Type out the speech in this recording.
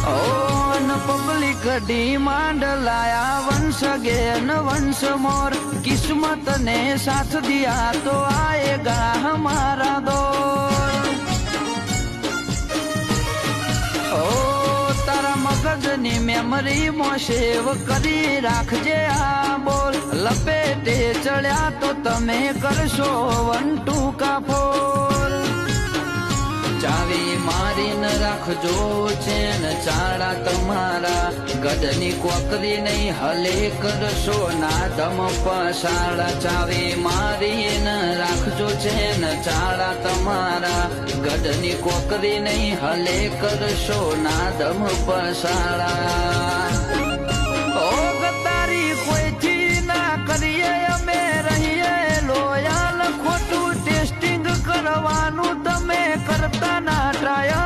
public demand લાયા વંશ again વંશ મોર કિસ્મત ને સાથ દિયા તો આએગા હમારા દોર ઓ તારા મગજની મેમરી માં સેવ કરી રાખજે આ બોલ લપેટે ચડ્યા તો તમે કરશો વન ટુ કાફોર ચાવી મારીને રાખજો છે ને ચાળા તમારા ગઢની કોકરી નહીં હલે કરશો ના દમ પસાડા ચાવી મારીને રાખજો છે ને ચાળા તમારા ગઢની કોકરી નહીં હલે કરશો ના દમ પસાડા ઓ ગદ્દારી કોઈથી ના કરીએ અમે રહીએ લોયાલ ખોટું ટેસ્ટિંગ કરવાનું તમે કરતા ના ટ્રાય